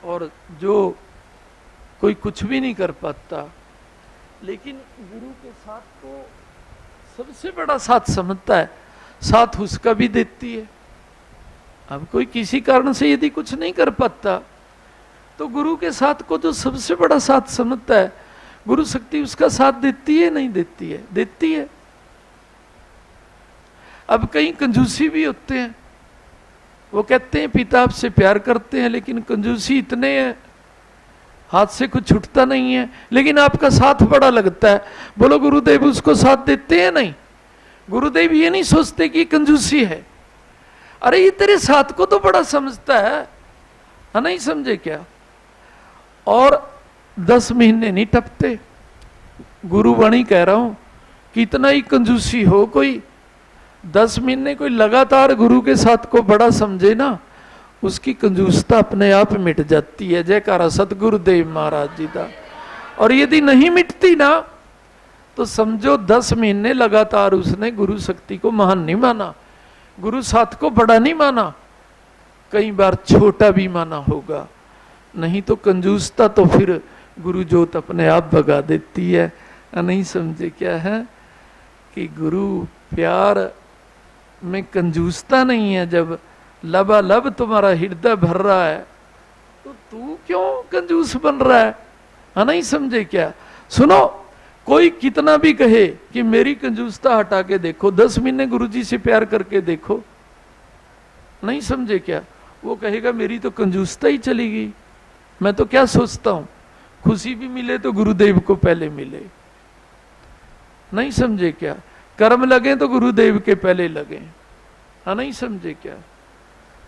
और जो कोई कुछ भी नहीं कर पाता, लेकिन गुरु के साथ को सबसे बड़ा साथ समझता है, साथ उसका भी देती है। अब कोई किसी कारण से यदि कुछ नहीं कर पाता तो गुरु के साथ को जो सबसे बड़ा साथ समझता है, गुरु शक्ति उसका साथ देती है नहीं देती है? देती है। अब कई कंजूसी भी होते हैं, वो कहते हैं पिता आपसे प्यार करते हैं, लेकिन कंजूसी इतने हैं हाथ से कुछ छूटता नहीं है, लेकिन आपका साथ बड़ा लगता है। बोलो गुरुदेव उसको साथ देते हैं? नहीं। गुरुदेव ये नहीं सोचते कि कंजूसी है, अरे ये तेरे साथ को तो बड़ा समझता है, नहीं समझे क्या? और 10 महीने नहीं टपते, गुरुवाणी कह रहा हूं, कितना ही कंजूसी हो कोई 10 महीने कोई लगातार गुरु के साथ को बड़ा समझे ना, उसकी कंजूसता अपने आप मिट जाती है। जयकारा सतगुरुदेव महाराज जी का। और यदि नहीं मिटती ना तो समझो 10 महीने लगातार उसने गुरु शक्ति को महान नहीं माना, गुरु साथ को बड़ा नहीं माना, कई बार छोटा भी माना होगा। नहीं तो कंजूसता तो फिर गुरु जोत अपने आप भगा देती है। नहीं समझे क्या है कि गुरु प्यार में कंजूसता नहीं है। जब लबालब तुम्हारा हृदय भर रहा है तो तू क्यों कंजूस बन रहा है? नहीं समझे क्या? सुनो, कोई कितना भी कहे कि मेरी कंजूसता हटा के देखो, 10 महीने गुरुजी से प्यार करके देखो, नहीं समझे क्या? वो कहेगा मेरी तो कंजूसता ही चली गई। मैं तो क्या सोचता हूं, खुशी भी मिले तो गुरुदेव को पहले मिले, नहीं समझे क्या? कर्म लगे तो गुरुदेव के पहले लगे, नहीं समझे क्या?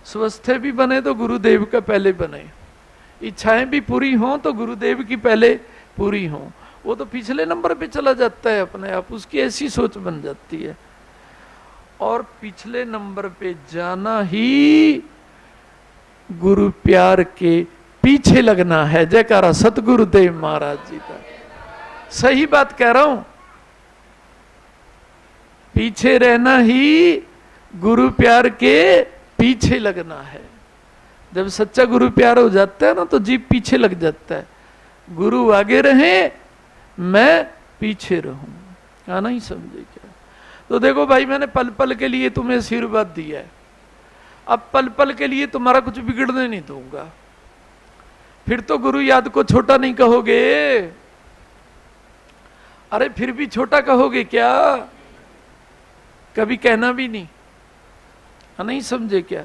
स्वस्थ भी बने तो गुरुदेव का पहले बने, इच्छाएं भी पूरी हों तो गुरुदेव की पहले पूरी हों। वो तो पिछले नंबर पे चला जाता है अपने आप, उसकी ऐसी सोच बन जाती है। और पिछले नंबर पे जाना ही गुरु प्यार के पीछे लगना है। जयकारा सतगुरुदेव महाराज जी का। सही बात कह रहा हूं, पीछे रहना ही गुरु प्यार के पीछे लगना है। जब सच्चा गुरु प्यार हो जाता है ना तो जीव पीछे लग जाता है। गुरु आगे रहे मैं पीछे रहूं, नहीं समझे क्या? तो देखो भाई, मैंने पल पल के लिए तुम्हें आशीर्वाद दिया है, अब पल पल के लिए तुम्हारा कुछ बिगड़ने नहीं दूंगा। फिर तो गुरु याद को छोटा नहीं कहोगे? अरे फिर भी छोटा कहोगे क्या? कभी कहना भी नहीं, नहीं समझे क्या?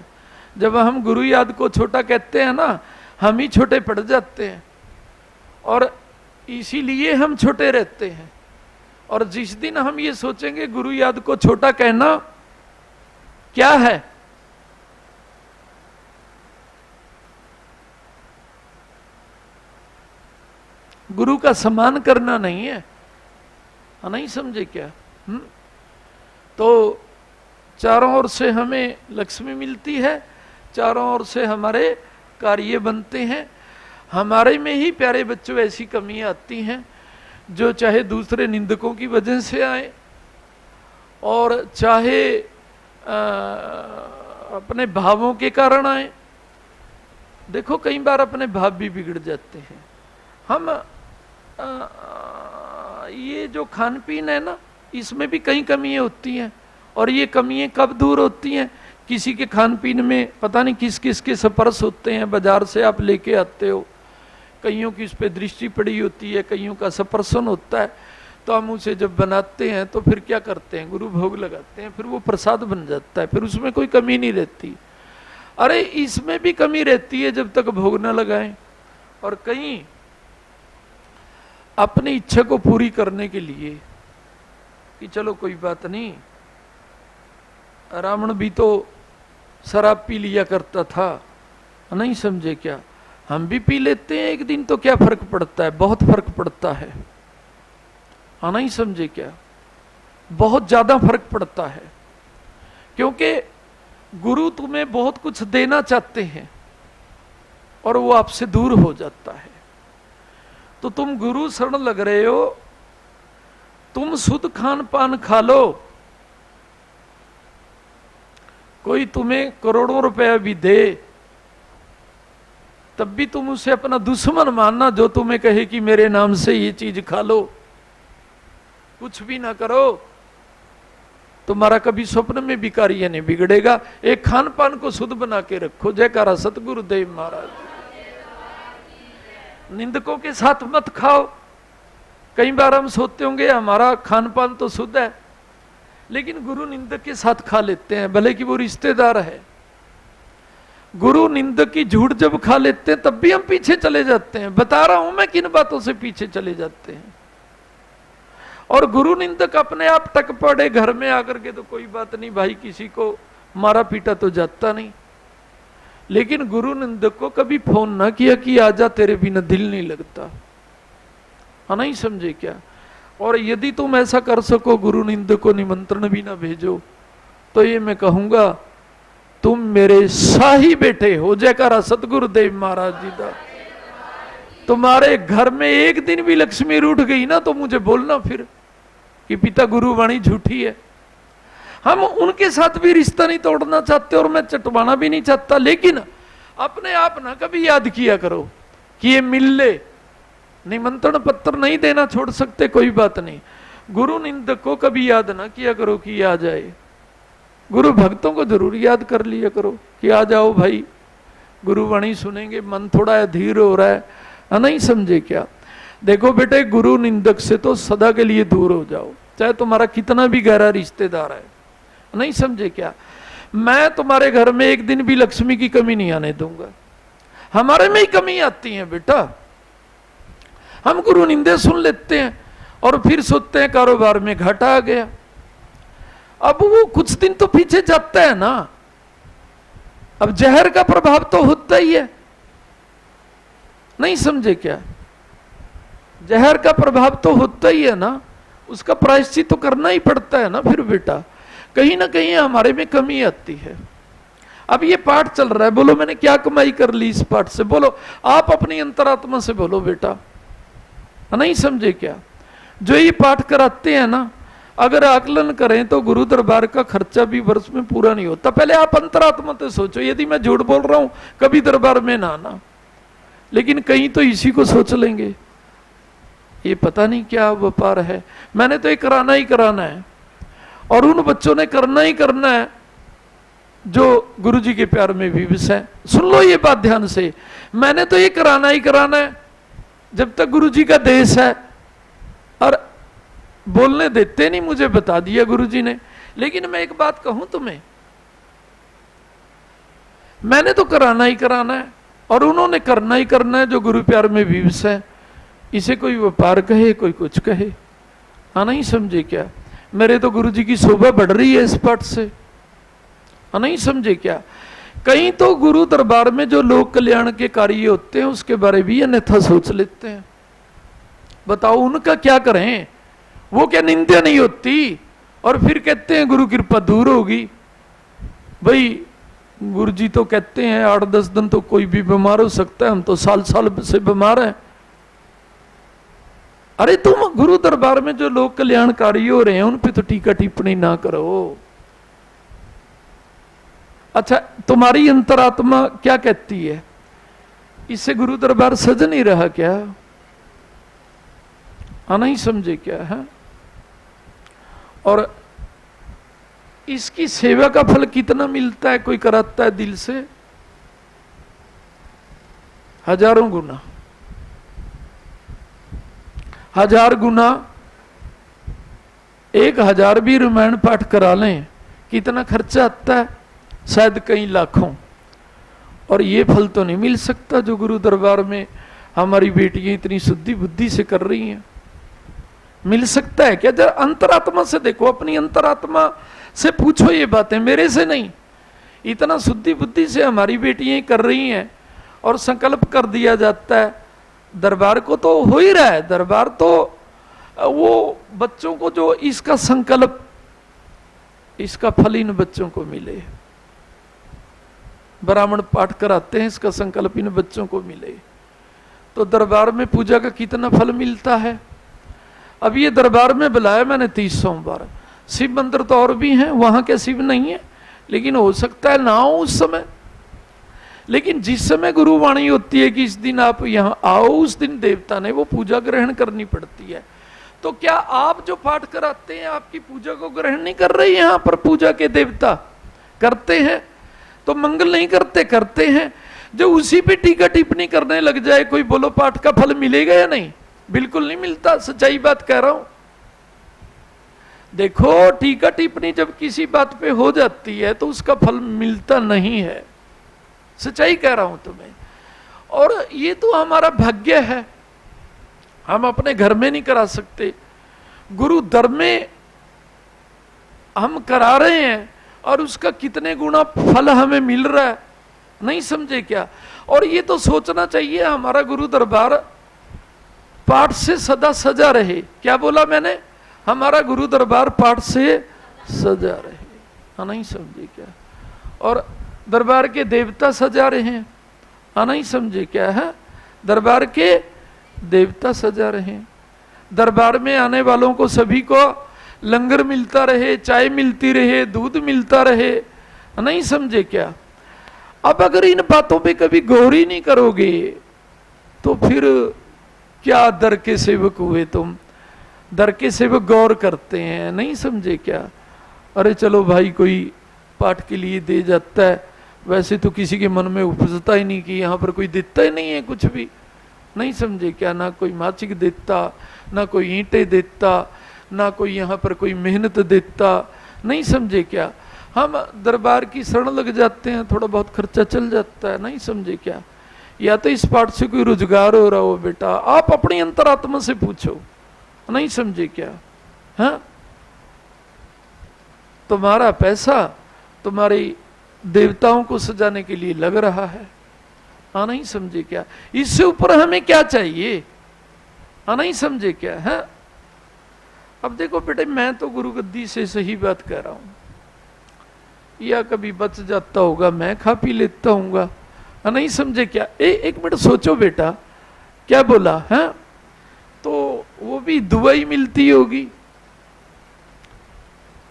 जब हम गुरु याद को छोटा कहते हैं ना, हम ही छोटे पड़ जाते हैं और इसीलिए हम छोटे रहते हैं। और जिस दिन हम ये सोचेंगे गुरु याद को छोटा कहना क्या है, गुरु का सम्मान करना नहीं है, नहीं समझे क्या? तो चारों ओर से हमें लक्ष्मी मिलती है, चारों ओर से हमारे कार्य बनते हैं। हमारे में ही प्यारे बच्चों ऐसी कमियां आती हैं जो चाहे दूसरे निंदकों की वजह से आए और चाहे अपने भावों के कारण आए। देखो कई बार अपने भाव भी बिगड़ जाते हैं। हम ये जो खान पीन है ना, इसमें भी कई कमियां होती हैं। और ये कमियां कब दूर होती हैं? किसी के खान पीन में पता नहीं किस किस के स्पर्श होते हैं, बाजार से आप लेके आते हो, कईयों की उस पर दृष्टि पड़ी होती है, कईयों का स्पर्शन होता है। तो हम उसे जब बनाते हैं तो फिर क्या करते हैं, गुरु भोग लगाते हैं, फिर वो प्रसाद बन जाता है, फिर उसमें कोई कमी नहीं रहती। अरे इसमें भी कमी रहती है जब तक भोग न लगाएं। और कहीं अपनी इच्छा को पूरी करने के लिए कि चलो कोई बात नहीं, रावण भी तो शराब पी लिया करता था, नहीं समझे क्या? हम भी पी लेते हैं एक दिन, तो क्या फर्क पड़ता है? बहुत फर्क पड़ता है, नहीं समझे क्या? बहुत ज्यादा फर्क पड़ता है, क्योंकि गुरु तुम्हें बहुत कुछ देना चाहते हैं और वो आपसे दूर हो जाता है। तो तुम गुरु शरण लग रहे हो, तुम शुद्ध खान पान खा लो, कोई तुम्हें करोड़ों रुपया भी दे, तब भी तुम उसे अपना दुश्मन मानना, जो तुम्हें कहे कि मेरे नाम से ये चीज खा लो, कुछ भी ना करो, तुम्हारा कभी स्वप्न में भी कार्य नहीं बिगड़ेगा। एक खान पान को शुद्ध बना के रखो। जयकारा सतगुरुदेव महाराज। निंदकों के साथ मत खाओ। कई बार हम सोचते होंगे हमारा खान पान तो शुद्ध है, लेकिन गुरु निंदक के साथ खा लेते हैं, भले कि वो रिश्तेदार है। गुरु निंदक की झूठ जब खा लेते हैं तब भी हम पीछे चले जाते हैं। बता रहा हूं मैं किन बातों से पीछे चले जाते हैं। और गुरु निंदक अपने आप टक पड़े घर में आकर के तो कोई बात नहीं भाई, किसी को मारा पीटा तो जाता नहीं, लेकिन गुरु निंदक को कभी फोन ना किया कि आजा तेरे बिना दिल नहीं लगता। हाँ, नहीं समझे क्या? और यदि तुम ऐसा कर सको, गुरु निंदक को निमंत्रण भी ना भेजो, तो ये मैं कहूंगा तुम मेरे शाही बेटे हो। जयकारा सतगुरुदेव महाराज जी का। तुम्हारे घर में एक दिन भी लक्ष्मी रूठ गई ना तो मुझे बोलना फिर कि पिता गुरुवाणी झूठी है। हम उनके साथ भी रिश्ता नहीं तोड़ना चाहते और मैं चटवाना भी नहीं चाहता, लेकिन अपने आप ना कभी याद किया करो कि ये मिल ले। निमंत्रण पत्र नहीं देना छोड़ सकते, कोई बात नहीं। गुरु निंदक को कभी याद ना किया करो कि आ जाए। गुरु भक्तों को जरूर याद कर लिया करो कि आ जाओ भाई, गुरुवाणी सुनेंगे, मन थोड़ा अधीर हो रहा है। नहीं समझे क्या? देखो बेटे, गुरु निंदक से तो सदा के लिए दूर हो जाओ, चाहे तुम्हारा कितना भी गहरा रिश्तेदार है। नहीं समझे क्या? मैं तुम्हारे घर में एक दिन भी लक्ष्मी की कमी नहीं आने दूंगा। हमारे में ही कमी आती है बेटा। हम गुरु निंदे सुन लेते हैं और फिर सोचते हैं कारोबार में घाटा आ गया। अब वो कुछ दिन तो पीछे जाता है ना। अब जहर का प्रभाव तो होता ही है। नहीं समझे क्या? जहर का प्रभाव तो होता ही है ना, उसका प्रायश्चित तो करना ही पड़ता है ना फिर बेटा। कहीं ना कहीं हमारे में कमी आती है। अब ये पाठ चल रहा है, बोलो मैंने क्या कमाई कर ली इस पाठ से? बोलो, आप अपनी अंतरात्मा से बोलो बेटा। नहीं समझे क्या? जो ये पाठ कराते हैं ना, अगर आकलन करें तो गुरु दरबार का खर्चा भी वर्ष में पूरा नहीं होता। पहले आप अंतरात्मा से सोचो, यदि मैं झूठ बोल रहा हूं कभी दरबार में ना आना, लेकिन कहीं तो इसी को सोच लेंगे, ये पता नहीं क्या व्यापार है। मैंने तो ये कराना ही कराना है, और उन बच्चों ने करना ही करना है जो गुरु जी के प्यार में विवश है। सुन लो ये बात ध्यान से, मैंने तो ये कराना ही कराना है जब तक गुरु जी का देश है। और बोलने देते नहीं, मुझे बता दिया गुरु जी ने। लेकिन मैं एक बात कहूं तुम्हें, मैंने तो कराना ही कराना है और उन्होंने करना ही करना है जो गुरु प्यार में विवश है। इसे कोई व्यापार कहे, कोई कुछ कहे। हाँ, नहीं समझे क्या? मेरे तो गुरु जी की शोभा बढ़ रही है इस पाठ से। हाँ, नहीं समझे क्या? कहीं तो गुरु दरबार में जो लोक कल्याण के कार्य होते हैं उसके बारे भी अन्यथा सोच लेते हैं। बताओ उनका क्या करें? वो क्या निंदा नहीं होती? और फिर कहते हैं गुरु कृपा दूर होगी। भाई गुरु जी तो कहते हैं 8-10 दिन तो कोई भी बीमार हो सकता है, हम तो साल साल से बीमार हैं। अरे तुम गुरु दरबार में जो लोक कल्याणकारी हो रहे हैं उन पे तो टीका टिप्पणी ना करो। अच्छा, तुम्हारी अंतरात्मा क्या कहती है? इससे गुरु दरबार सज नहीं रहा क्या? हाँ, नहीं समझे क्या है? और इसकी सेवा का फल कितना मिलता है? कोई कराता है दिल से? हजारों गुना, 1000 गुना। 1000 भी रामायण पाठ करा लें, कितना खर्चा आता है? शायद कई लाखों। और ये फल तो नहीं मिल सकता जो गुरु दरबार में हमारी बेटियां इतनी शुद्धि बुद्धि से कर रही हैं। मिल सकता है क्या? जरा अंतरात्मा से देखो, अपनी अंतरात्मा से पूछो ये बातें, मेरे से नहीं। इतना शुद्धि बुद्धि से हमारी बेटियां कर रही हैं और संकल्प कर दिया जाता है। दरबार को तो हो ही रहा है। दरबार तो वो बच्चों को जो इसका संकल्प, इसका फल इन बच्चों को मिले। ब्राह्मण पाठ कराते हैं, इसका संकल्प इन बच्चों को मिले। तो दरबार में पूजा का कितना फल मिलता है? अब ये दरबार में बुलाया मैंने 30 सोमवार। शिव मंदिर तो और भी हैं, वहां के शिव नहीं है, लेकिन हो सकता है ना हो उस समय। लेकिन जिस समय गुरुवाणी होती है कि इस दिन आप यहां आओ, उस दिन देवता ने वो पूजा ग्रहण करनी पड़ती है। तो क्या आप जो पाठ कराते हैं आपकी पूजा को ग्रहण नहीं कर रहे? यहां पर पूजा के देवता करते हैं तो मंगल नहीं करते? करते हैं। जो उसी पे टीका टिप्पणी करने लग जाए कोई, बोलो पाठ का फल मिलेगा या नहीं? बिल्कुल नहीं मिलता, सच्चाई बात कह रहा हूं। देखो, टीका टिप्पणी जब किसी बात पे हो जाती है तो उसका फल मिलता नहीं है, सच्चाई कह रहा हूं तुम्हें। और ये तो हमारा भाग्य है, हम अपने घर में नहीं करा सकते, गुरु दर में हम करा रहे हैं और उसका कितने गुना फल हमें मिल रहा है, नहीं समझे क्या? और ये तो सोचना चाहिए हमारा गुरु दरबार पाठ से सदा सजा रहे। क्या बोला मैंने? हमारा गुरु दरबार पाठ से सजा रहे, हाँ नहीं समझे क्या? और दरबार के देवता सजा रहे हैं, हाँ नहीं समझे क्या है? दरबार के देवता सजा रहे हैं, दरबार में आने वालों को सभी को लंगर मिलता रहे, चाय मिलती रहे, दूध मिलता रहे, नहीं समझे क्या? अब अगर इन बातों पे कभी गौर ही नहीं करोगे तो फिर क्या दर के सेवक हुए तुम? दर के सेवक गौर करते हैं, नहीं समझे क्या? अरे चलो भाई, कोई पाठ के लिए दे जाता है, वैसे तो किसी के मन में उपजता ही नहीं कि यहाँ पर कोई देता ही नहीं है कुछ भी, नहीं समझे क्या? ना कोई माचिक देता, ना कोई ईंटें देता, ना कोई यहाँ पर कोई मेहनत देता, नहीं समझे क्या? हम दरबार की शरण लग जाते हैं, थोड़ा बहुत खर्चा चल जाता है, नहीं समझे क्या? या तो इस पाठ से कोई रोजगार हो रहा हो बेटा, आप अपनी अंतरात्मा से पूछो, नहीं समझे क्या? हाँ, तुम्हारा पैसा तुम्हारी देवताओं को सजाने के लिए लग रहा है, हाँ नहीं समझे क्या? इससे ऊपर हमें क्या चाहिए, हाँ नहीं समझे क्या? है अब देखो बेटे, मैं तो गुरु गद्दी से सही बात कह रहा हूं, या कभी बच जाता होगा मैं खा पी लेता हूँगा, हाँ नहीं समझे क्या? एक मिनट सोचो बेटा, क्या बोला है? तो वो भी दुआई मिलती होगी,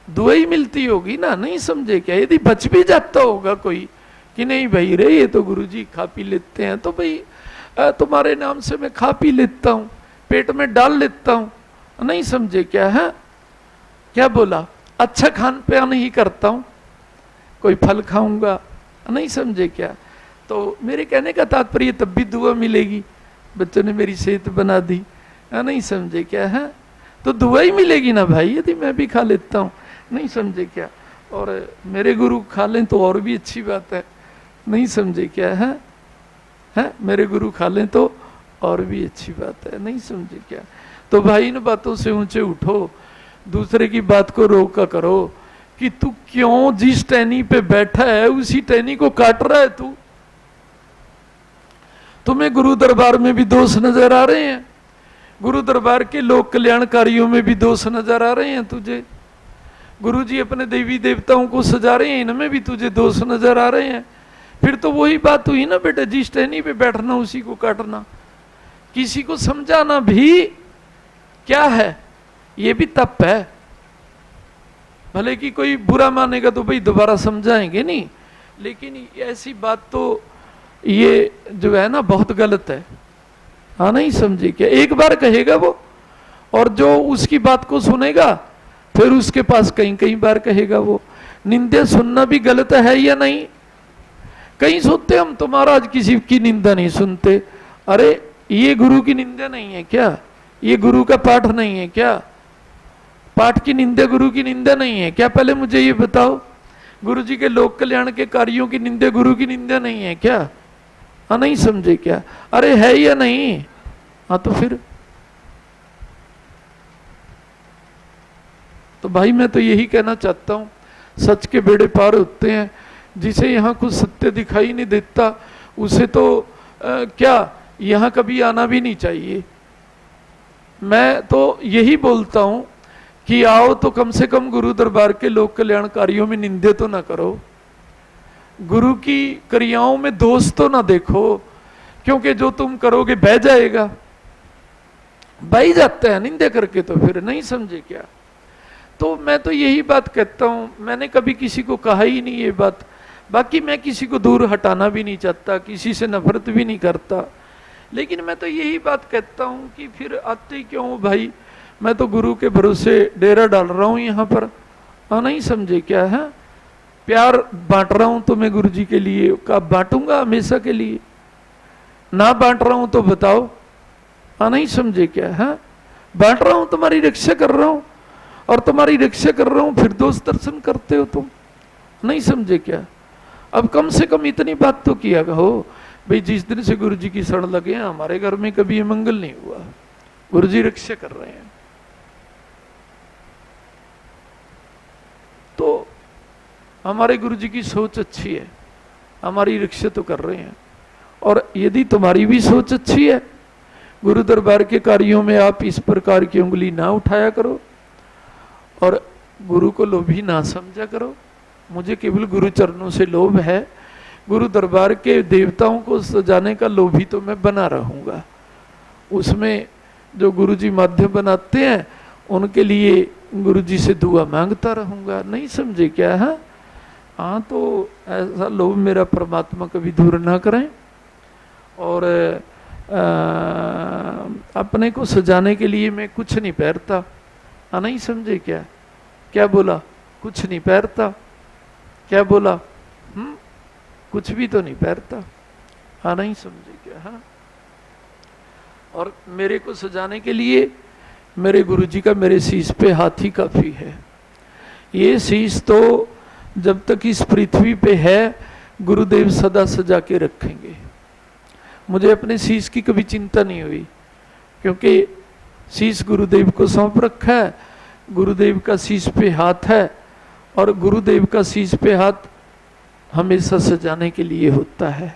दुआई मिलती होगी ना, नहीं समझे क्या? यदि बच भी जाता होगा कोई कि नहीं भाई रे ये तो गुरुजी खा पी लेते हैं, तो भाई तुम्हारे नाम से मैं खा पी लेता हूं, पेट में डाल लेता हूं, नहीं समझे क्या? है क्या बोला? अच्छा खान पान ही करता हूं, कोई फल खाऊंगा, नहीं समझे क्या? तो मेरे कहने का तात्पर्य तब भी दुआ मिलेगी, बच्चों ने मेरी सेहत बना दी, नहीं समझे क्या? है तो दुआ ही मिलेगी ना भाई, यदि मैं भी खा लेता हूं, नहीं समझे क्या? और मेरे गुरु खा लें तो और भी अच्छी बात है, नहीं समझे क्या? है मेरे गुरु खा लें तो और भी अच्छी बात है, नहीं समझे क्या? तो भाई इन बातों से ऊंचे उठो, दूसरे की बात को रोका करो कि तू क्यों जिस टहनी पे बैठा है उसी टहनी को काट रहा है तू। तुम्हें गुरु दरबार में भी दोष नजर आ रहे हैं, गुरु दरबार के लोक कल्याणकारियों में भी दोष नजर आ रहे हैं तुझे, गुरु जी अपने देवी देवताओं को सजा रहे हैं, इनमें भी तुझे दोष नजर आ रहे हैं। फिर तो वही बात हुई ना बेटा, जिस टहनी पे बैठना उसी को काटना। किसी को समझाना भी क्या है, ये भी तप है। भले कि कोई बुरा मानेगा तो भाई दोबारा समझाएंगे नहीं, लेकिन ऐसी बात तो ये जो है ना बहुत गलत है, हाँ नहीं समझे क्या? एक बार कहेगा वो, और जो उसकी बात को सुनेगा फिर उसके पास कई कई बार कहेगा वो। निंदा सुनना भी गलत है या नहीं? कहीं सुनते हम तो महाराज किसी की निंदा नहीं सुनते, अरे ये गुरु की निंदा नहीं है क्या? ये गुरु का पाठ नहीं है क्या? पाठ की निंदा गुरु की निंदा नहीं है क्या? पहले मुझे ये बताओ, गुरु जी के लोक कल्याण के कार्यों की निंदा गुरु की निंदा नहीं है क्या? हाँ नहीं समझे क्या? अरे है या नहीं? हाँ तो फिर तो भाई मैं तो यही कहना चाहता हूं, सच के बेड़े पार होते हैं। जिसे यहां कुछ सत्य दिखाई नहीं देता उसे तो क्या यहां कभी आना भी नहीं चाहिए। मैं तो यही बोलता हूं कि आओ तो कम से कम गुरु दरबार के लोक कल्याणकारियों में निंदे तो ना करो, गुरु की क्रियाओं में दोष तो ना देखो, क्योंकि जो तुम करोगे बह जाएगा, बह जाता है निंदा करके, तो फिर नहीं समझे क्या? तो मैं तो यही बात कहता हूं, मैंने कभी किसी को कहा ही नहीं ये बात, बाकी मैं किसी को दूर हटाना भी नहीं चाहता, किसी से नफरत भी नहीं करता, लेकिन मैं तो यही बात कहता हूँ कि फिर आते क्यों भाई, मैं तो गुरु के भरोसे डेरा डाल रहा हूँ यहाँ पर, नहीं समझे क्या है, प्यार बांट रहा हूँ तो मैं गुरु जी के लिए, कब बांटूंगा हमेशा के लिए, ना बांट रहा हूँ तो बताओ, नहीं समझे क्या है, बांट रहा हूँ तुम्हारी रक्षा कर रहा हूँ, और तुम्हारी रक्षा कर रहा हूँ फिर दोस्त दर्शन करते हो तुम, नहीं समझे क्या। अब कम से कम इतनी बात तो किया हो भाई, जिस दिन से गुरु जी की शरण लगे हैं हमारे घर में कभी मंगल नहीं हुआ, गुरु जी रक्षा कर रहे हैं। तो हमारे गुरु जी की सोच अच्छी है, हमारी रक्षा तो कर रहे हैं। और यदि तुम्हारी भी सोच अच्छी है, गुरु दरबार के कार्यों में आप इस प्रकार की उंगली ना उठाया करो और गुरु को लोभी ना समझा करो। मुझे केवल गुरु चरणों से लोभ है, गुरु दरबार के देवताओं को सजाने का लोभी तो मैं बना रहूंगा, उसमें जो गुरु जी माध्यम बनाते हैं उनके लिए गुरु जी से दुआ मांगता रहूंगा, नहीं समझे क्या है। हाँ, तो ऐसा लोभ मेरा परमात्मा कभी दूर ना करें। और अपने को सजाने के लिए मैं कुछ नहीं पहनता, नहीं समझे क्या, क्या बोला, कुछ नहीं पहनता, क्या बोला, कुछ भी तो नहीं पहनता, नहीं समझे क्या। हाँ, और मेरे को सजाने के लिए मेरे गुरुजी का मेरे शीश पे हाथ ही काफी है। ये शीश तो जब तक इस पृथ्वी पे है गुरुदेव सदा सजा के रखेंगे। मुझे अपने शीश की कभी चिंता नहीं हुई, क्योंकि शीश गुरुदेव को सौंप रखा है, गुरुदेव का शीश पे हाथ है, और गुरुदेव का शीश पे हाथ हमेशा सजाने के लिए होता है।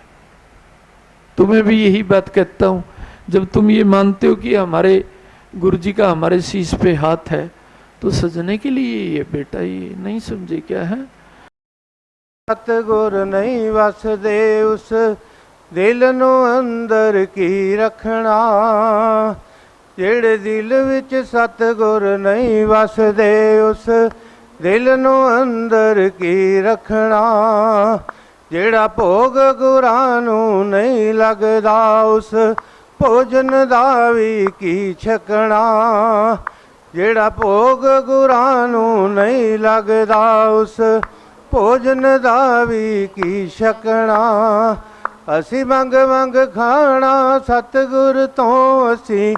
तुम्हें भी यही बात कहता हूं, जब तुम ये मानते हो कि हमारे गुरु जी का हमारे शीश पे हाथ है, तो सजने के लिए ये बेटा, ये नहीं समझे क्या है। सतगुर नहीं वसदे उस दिल नु अंदर की रखना, जेड़े दिल विच सतगुर नहीं वसदे उस दिल नु अंदर की रखना, जेड़ा भोग गुरां नू नहीं लगदा उस भोजन दा भी की छकना, जेड़ा भोग गुरां नू नहीं लगदा उस भोजन दा भी की छकना। असी मंग मंग खाना सतगुर तो, असी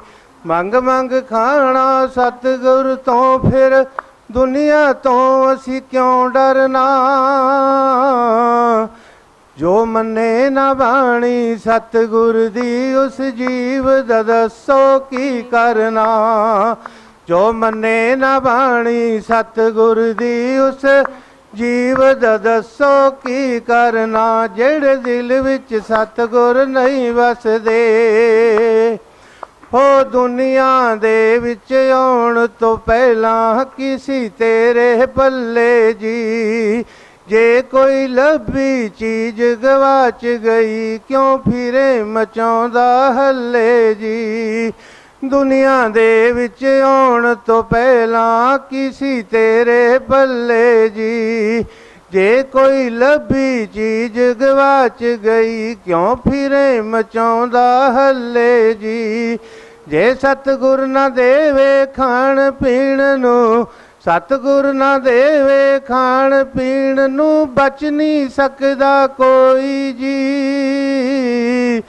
मंग मंग खाना सतगुर तो, फिर दुनिया तो असी क्यों डरना। जो मने ना बाणी सतगुर दी उस जीव दा दसो की करना, जो मने ना बाणी सतगुर दी उस जीव दा दसो की करना, जेड़े दिल विच सतगुर नहीं वसदे हो दुनिया दे विच आउण तो पहला किसी तेरे पल्ले जी। जे कोई लभी चीज गवाच गई क्यों फिरे मचाउंदा हल्ले जी। दुनिया दे विच आउण तो पहला किसी तेरे पल्ले जी। जे कोई लभी चीज गवाच गई क्यों फिरे मचाउंदा हल्ले जी। जे सतगुर न देवे खाण पीण नू, सतगुर न देवे खाण पीण नू, बच नहीं सकदा कोई जी।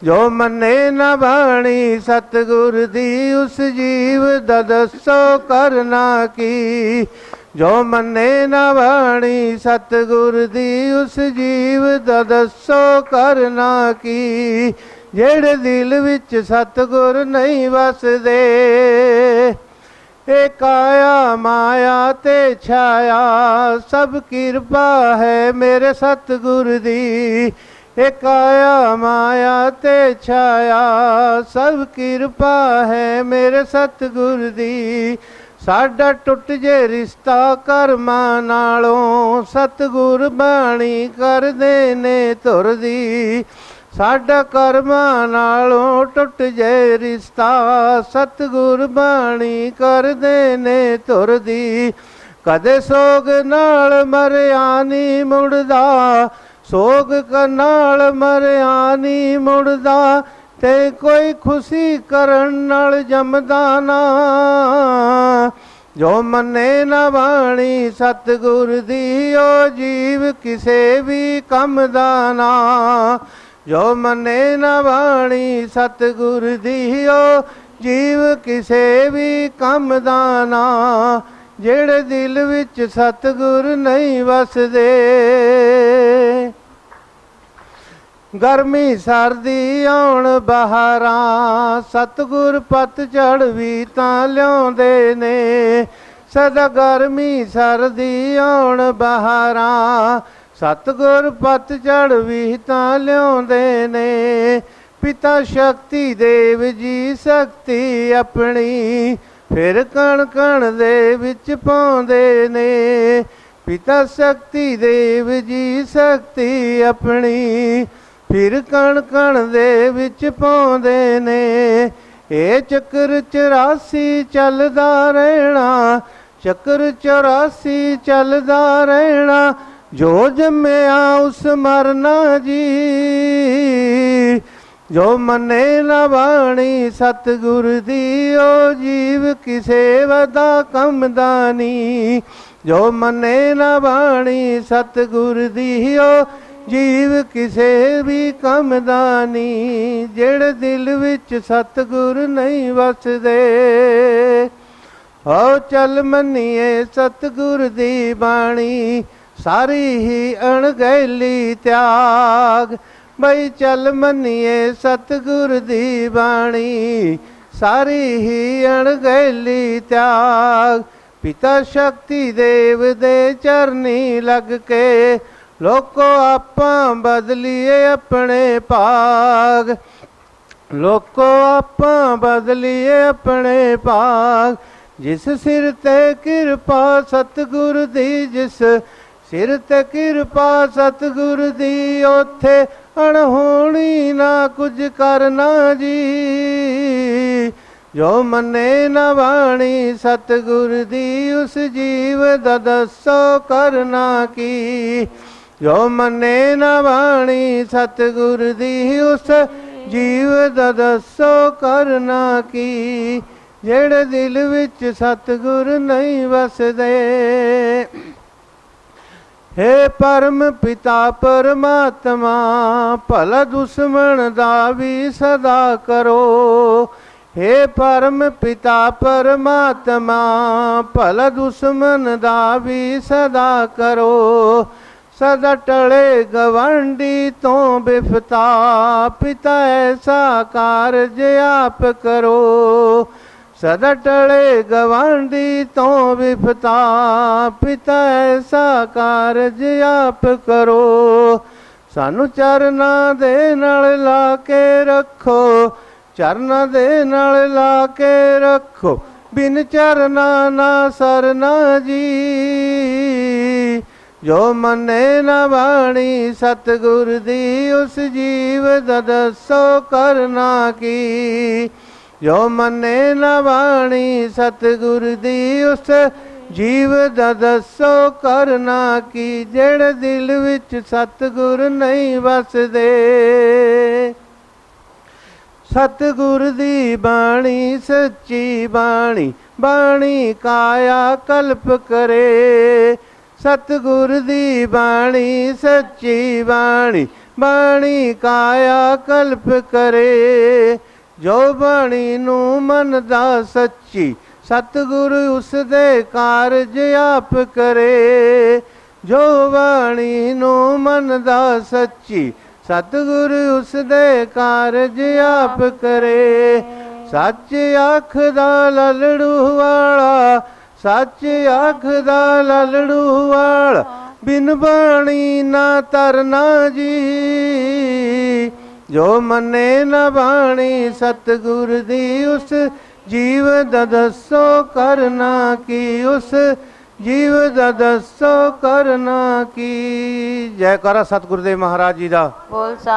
जो मने न बाणी सतगुर दी उस जीव दा दसो करना की। जो मने न बाणी सतगुर दी उस जीव दा दसो करना की। जेड़े दिल विच सतगुर नहीं वसदे, ए काया माया ते छाया सब कृपा है मेरे सतगुर दी। ए काया माया ते छाया सब कृपा है मेरे सतगुर दी। साडा टुट जे रिश्ता कर्मां नालों सतगुर बाणी कर देने धुर दी। साडा कर्मां नालों टुट जे रिश्ता सतगुर बाणी कर देने धुर दी। ਕਦੇ ਸੋਗ ਨਾਲ ਮਰਿਆ ਨੀ ਮੁੜਦਾ, ਸੋਗ ਨਾਲ ਮਰਿਆ ਨੀ ਮੁੜਦਾ, ਤੇ ਕੋਈ ਖੁਸ਼ੀ ਕਰਨ ਨਾਲ ਜੰਮਦਾ ਨਾ। ਜੋ ਮੰਨੇ ਨਾ ਬਾਣੀ ਸਤਿਗੁਰ ਦੀ, ਓ ਜੀਵ ਕਿਸੇ ਵੀ ਕੰਮ ਦਾ ਨਾ। ਜੋ ਮੰਨੇ ਨਾ ਬਾਣੀ ਸਤਿਗੁਰ ਦੀ, ਓ ਜੀਵ ਕਿਸੇ ਵੀ ਕੰਮ ਦਾ ਨਾ। ਜਿਹੜੇ ਦਿਲ ਵਿੱਚ ਸਤਿਗੁਰ ਨਹੀਂ ਵਸਦੇ, ਗਰਮੀ ਸਰਦੀ ਆਉਣ ਬਹਾਰਾਂ, ਸਤਿਗੁਰ ਪਤਝੜ ਵੀ ਤਾਂ ਲਿਆਉਂਦੇ ਨੇ। ਸਦਾ ਗਰਮੀ ਸਰਦੀ ਆਉਣ ਬਹਾਰਾਂ, ਸਤਿਗੁਰ ਪਤਝੜ ਵੀ ਤਾਂ ਲਿਆਉਂਦੇ ਨੇ। ਪਿਤਾ ਸ਼ਕਤੀ ਦੇਵ ਜੀ ਸ਼ਕਤੀ ਆਪਣੀ, ਫਿਰ ਕਣ ਕਣ ਦੇ ਵਿੱਚ ਪਾਉਂਦੇ ਨੇ। ਪਿਤਾ ਸ਼ਕਤੀ ਦੇਵ ਜੀ ਸ਼ਕਤੀ ਆਪਣੀ, ਫਿਰ ਕਣ ਕਣ ਦੇ ਵਿੱਚ ਪਾਉਂਦੇ ਨੇ। ਇਹ ਚੱਕਰ 84 ਚੱਲਦਾ ਰਹਿਣਾ, ਚੱਕਰ 84 ਚੱਲਦਾ ਰਹਿਣਾ। ਜੋ ਜੰਮਿਆ ਉਸ ਮਰਨਾ ਜੀ, ਜੋ ਮੰਨੇ ਨਾ ਬਾਣੀ ਸਤਿਗੁਰ ਦੀ, ਓ ਜੀਵ ਕਿਸੇ ਦਾ ਕੰਮ ਦਾ ਨੀ। ਜੋ ਮੰਨੇ ਨਾ ਬਾਣੀ ਸਤਿਗੁਰ ਦੀ, ਓ ਜੀਵ ਕਿਸੇ ਵੀ ਕੰਮ ਦਾ ਨੀ। ਜਿਹੜੇ ਦਿਲ ਵਿੱਚ ਸਤਿਗੁਰ ਨਹੀਂ ਵਸਦੇ, ਆਓ ਚੱਲ ਮੰਨੀਏ ਸਤਿਗੁਰ ਦੀ ਬਾਣੀ, ਸਾਰੀ ਹੀ ਅਣਗਹਿਲੀ ਤਿਆਗ। ਬਈ ਚੱਲ ਮੰਨੀਏ ਸਤਿਗੁਰ ਦੀ ਬਾਣੀ, ਸਾਰੀ ਹੀ ਅਣਗਹਿਲੀ ਤਿਆਗ। ਪਿਤਾ ਸ਼ਕਤੀ ਦੇਵ ਦੇ ਚਰਨੀ ਲੱਗ ਕੇ, ਲੋਕੋ ਆਪਾਂ ਬਦਲੀਏ ਆਪਣੇ ਭਾਗ। ਲੋਕੋ ਆਪਾਂ ਬਦਲੀਏ ਆਪਣੇ ਭਾਗ। ਜਿਸ ਸਿਰ ਤੇ ਕਿਰਪਾ ਸਤਿਗੁਰ ਦੀ, ਜਿਸ ਸਿਰ ਤੇ ਕਿਰਪਾ ਸਤਿਗੁਰ ਦੀ, ਉੱਥੇ ਅਣਹੋਣੀ ਨਾ ਕੁਝ ਕਰਨਾ ਜੀ। ਜੋ ਮੰਨੇ ਨਾ ਬਾਣੀ ਸਤਿਗੁਰ ਦੀ, ਉਸ ਜੀਵ ਦਾ ਦੱਸੋ ਕਰਨਾ ਕੀ। ਜੋ ਮੰਨੇ ਨਾ ਬਾਣੀ ਸਤਿਗੁਰ ਦੀ, ਉਸ ਜੀਵ ਦਾ ਦੱਸੋ ਕਰਨਾ ਕੀ। ਜਿਹੜੇ ਦਿਲ ਵਿੱਚ ਸਤਿਗੁਰ ਨਹੀਂ ਵਸਦੇ, ਹੇ ਪਰਮ ਪਿਤਾ ਪਰਮਾਤਮਾ, ਭਲਾ ਦੁਸ਼ਮਣ ਦਾ ਵੀ ਸਦਾ ਕਰੋ। ਹੇ ਪਰਮ ਪਿਤਾ ਪਰਮਾਤਮਾ, ਭਲਾ ਦੁਸ਼ਮਣ ਦਾ ਵੀ ਸਦਾ ਕਰੋ। ਸਦਾ ਟਲੇ ਗਵਾਂਢੀ ਤੋਂ ਬਿਫਤਾ, ਪਿਤਾ ਐਸਾ ਕਾਰਜ ਆਪ ਕਰੋ। ਸਦਾ ਟਲੇ ਗਵਾਂਢੀ ਤੋਂ ਬਿਫਤਾ, ਪਿਤਾ ਐਸਾ ਕਾਰਜ ਆਪ ਕਰੋ। ਸਾਨੂੰ ਚਰਨਾਂ ਦੇ ਨਾਲ ਲਾ ਕੇ ਰੱਖੋ, ਚਰਨਾਂ ਦੇ ਨਾਲ ਲਾ ਕੇ ਰੱਖੋ। ਬਿਨ ਚਰਨਾਂ ਨਾ ਸਰਨਾ ਜੀ। ਜੋ ਮੰਨੇ ਨਾ ਬਾਣੀ ਸਤਿਗੁਰ ਦੀ, ਉਸ ਜੀਵ ਦਾ ਦੱਸੋ ਕਰਨਾ ਕੀ। ਜੋ ਮੰਨੇ ਨਾ ਬਾਣੀ ਸਤਿਗੁਰ ਦੀ, ਉਸ ਜੀਵ ਦਾ ਦੱਸੋ ਕਰਨਾ ਕੀ। ਜਿਹੜੇ ਦਿਲ ਵਿੱਚ ਸਤਿਗੁਰ ਨਹੀਂ ਵਸਦੇ, ਸਤਿਗੁਰ ਦੀ ਬਾਣੀ ਸੱਚੀ ਬਾਣੀ, ਬਾਣੀ ਕਾਇਆ ਕਲਪ ਕਰੇ। ਸਤਿਗੁਰ ਦੀ ਬਾਣੀ ਸੱਚੀ ਬਾਣੀ, ਬਾਣੀ ਕਾਇਆ ਕਲਪ ਕਰੇ। ਜੋ ਬਾਣੀ ਨੂੰ ਮੰਨਦਾ ਸੱਚੀ, ਸਤਿਗੁਰ ਉਸ ਦੇ ਕਾਰਜ ਆਪ ਕਰੇ। ਜੋ ਬਾਣੀ ਨੂੰ ਮੰਨਦਾ ਸੱਚੀ, ਸਤਿਗੁਰ ਉਸ ਦੇ ਕਾਰਜ ਆਪ ਕਰੇ। ਸੱਚ ਆਖਦਾ ਲਲੜੂ ਵਾਲਾ, ਸੱਚ ਆਖਦਾ ਲਲੜੂ ਵਾਲਾ, ਬਿਨ ਬਾਣੀ ਨਾ ਤਰਨਾ ਜੀ। ਜੋ ਮੰਨੇ ਨਾ ਬਾਣੀ ਸਤਿਗੁਰ ਦੀ, ਉਸ ਜੀਵ ਦਾ ਦੱਸੋ ਕਰਨਾ ਕੀ। ਉਸ ਜੀਵ ਦਾ ਦੱਸੋ ਕਰਨਾ ਕੀ। ਜੈਕਾਰਾ ਸਤਿਗੁਰਦੇਵ ਮਹਾਰਾਜ ਜੀ ਦਾ। ਬੋਲ ਸਾਚ